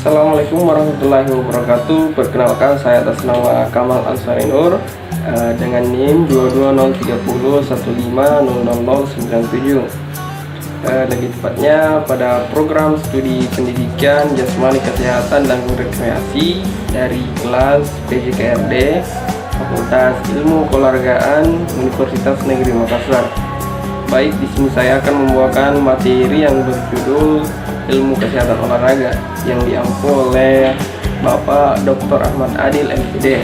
Assalamualaikum warahmatullahi wabarakatuh. Perkenalkan, saya atas nama Kamal Ansari Nur dengan NIM 22030150097. Lebih tepatnya pada program studi pendidikan jasmani kesehatan dan rekreasi dari kelas PJKRD Fakultas Ilmu Keolahragaan Universitas Negeri Makassar. Baik, di sini saya akan membawakan materi yang berjudul Ilmu Kesehatan Olahraga yang diampu oleh Bapak Dr. Ahmad Adil MPD.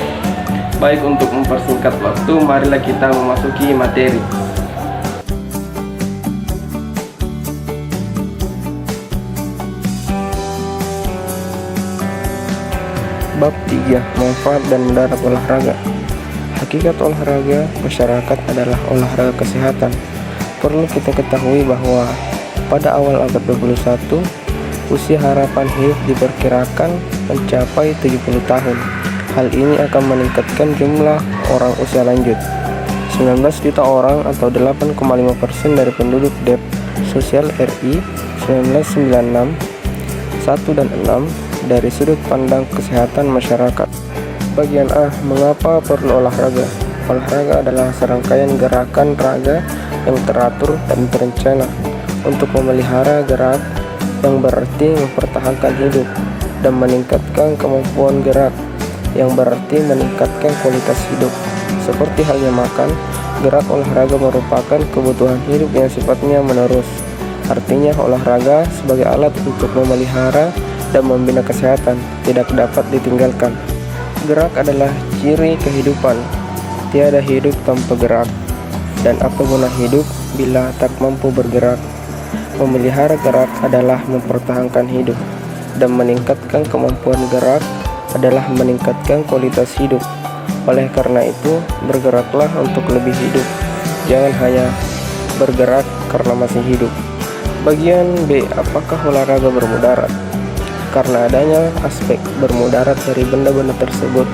Baik, untuk mempersingkat waktu, marilah kita memasuki materi. Bab 3. Manfaat dan mudarat olahraga. Hakikat olahraga masyarakat adalah olahraga kesehatan. Perlu kita ketahui bahwa pada awal abad 21, usia harapan hidup diperkirakan mencapai 70 tahun. Hal ini akan meningkatkan jumlah orang usia lanjut. 19 juta orang atau 8,5% dari penduduk Dep Sosial RI 1996, 1 dan 6 dari sudut pandang kesehatan masyarakat. Bagian A. Mengapa perlu olahraga? Olahraga adalah serangkaian gerakan raga yang teratur dan terencana untuk memelihara gerak, yang berarti mempertahankan hidup, dan meningkatkan kemampuan gerak, yang berarti meningkatkan kualitas hidup. Seperti halnya makan, gerak olahraga merupakan kebutuhan hidup yang sifatnya menerus. Artinya olahraga sebagai alat untuk memelihara dan membina kesehatan tidak dapat ditinggalkan. Gerak adalah ciri kehidupan. Tiada hidup tanpa gerak. Dan apa guna hidup bila tak mampu bergerak? Memelihara gerak adalah mempertahankan hidup, dan meningkatkan kemampuan gerak adalah meningkatkan kualitas hidup. Oleh karena itu, bergeraklah untuk lebih hidup. Jangan hanya bergerak karena masih hidup. Bagian B. Apakah olahraga bermudarat? Karena adanya aspek bermudarat dari benda-benda tersebut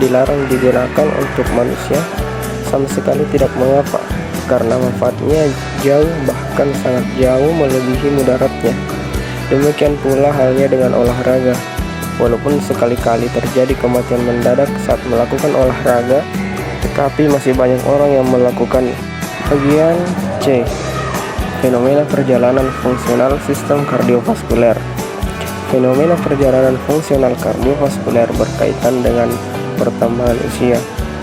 dilarang digunakan untuk manusia, sama sekali tidak mengapa, karena manfaatnya jauh, bahkan sangat jauh melebihi mudaratnya. Demikian pula halnya dengan olahraga. Walaupun sekali-kali terjadi kematian mendadak saat melakukan olahraga, tetapi masih banyak orang yang melakukannya. Bagian C. Fenomena perjalanan fungsional sistem kardiovaskuler. Fenomena perjalanan fungsional kardiovaskuler berkaitan dengan pertambahan usia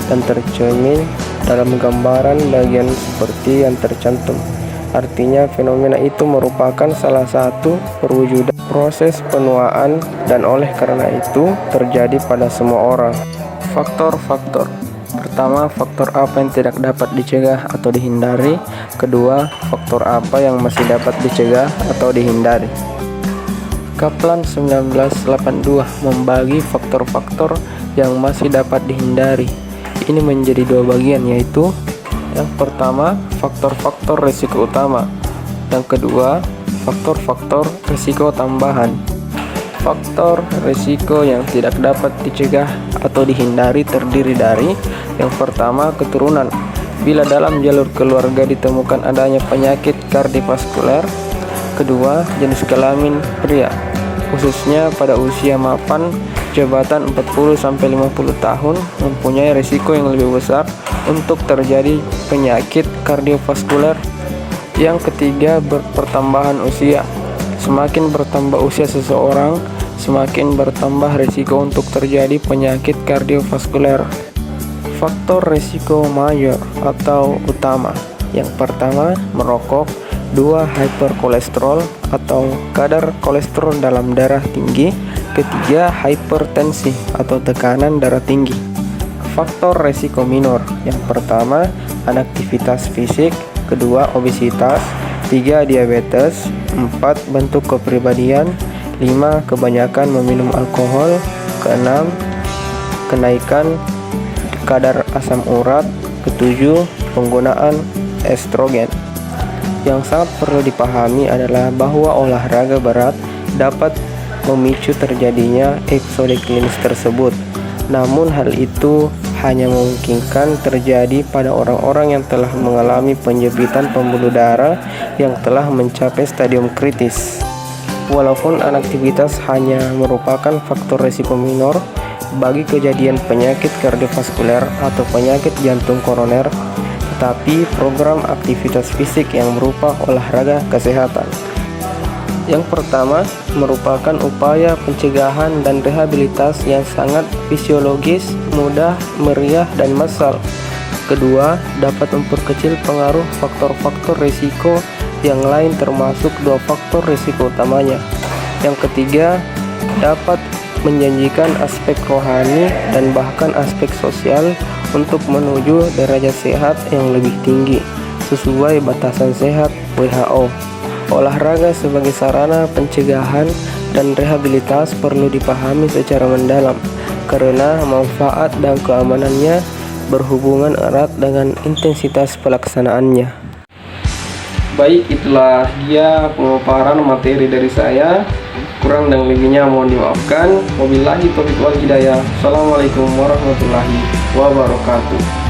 dan tercermin dalam gambaran bagian seperti yang tercantum. Artinya, fenomena itu merupakan salah satu perwujudan proses penuaan, dan oleh karena itu terjadi pada semua orang. Faktor-faktor. Pertama, faktor apa yang tidak dapat dicegah atau dihindari. Kedua, faktor apa yang masih dapat dicegah atau dihindari. Kaplan 1982 membagi faktor-faktor yang masih dapat dihindari ini menjadi dua bagian, yaitu yang pertama, faktor-faktor risiko utama, dan kedua, faktor-faktor risiko tambahan. Faktor risiko yang tidak dapat dicegah atau dihindari terdiri dari yang pertama, keturunan. Bila dalam jalur keluarga ditemukan adanya penyakit kardiovaskuler. Kedua, jenis kelamin pria, khususnya pada usia mapan jabatan 40-50 tahun, mempunyai risiko yang lebih besar untuk terjadi penyakit kardiovaskuler. Yang ketiga, pertambahan usia. Semakin bertambah usia seseorang, semakin bertambah risiko untuk terjadi penyakit kardiovaskuler. Faktor risiko mayor atau utama. Yang pertama, merokok. Dua, hiperkolesterol atau kadar kolesterol dalam darah tinggi. Ketiga, hipertensi atau tekanan darah tinggi. Faktor resiko minor. Yang pertama, inaktivitas fisik. Kedua, obesitas. Tiga, diabetes. Empat, bentuk kepribadian. Lima, kebanyakan meminum alkohol. Keenam, kenaikan kadar asam urat. Ketujuh, penggunaan estrogen. Yang sangat perlu dipahami adalah bahwa olahraga berat dapat memicu terjadinya episode klinis tersebut. Namun hal itu hanya memungkinkan terjadi pada orang-orang yang telah mengalami penjepitan pembuluh darah yang telah mencapai stadium kritis. Walaupun aktivitas hanya merupakan faktor risiko minor bagi kejadian penyakit kardiovaskuler atau penyakit jantung koroner, tetapi program aktivitas fisik yang berupa olahraga kesehatan. Yang pertama, merupakan upaya pencegahan dan rehabilitas yang sangat fisiologis, mudah, meriah, dan massal. Kedua, dapat memperkecil pengaruh faktor-faktor risiko yang lain termasuk 2 faktor risiko utamanya. Yang ketiga, dapat menjanjikan aspek rohani dan bahkan aspek sosial untuk menuju derajat sehat yang lebih tinggi sesuai batasan sehat WHO. Olahraga sebagai sarana pencegahan dan rehabilitas perlu dipahami secara mendalam karena manfaat dan keamanannya berhubungan erat dengan intensitas pelaksanaannya. Baik, itulah dia pemaparan materi dari saya. Kurang dan lebihnya mohon dimaafkan. Wabillahi taufiq wal hidayah. Assalamualaikum warahmatullahi wabarakatuh.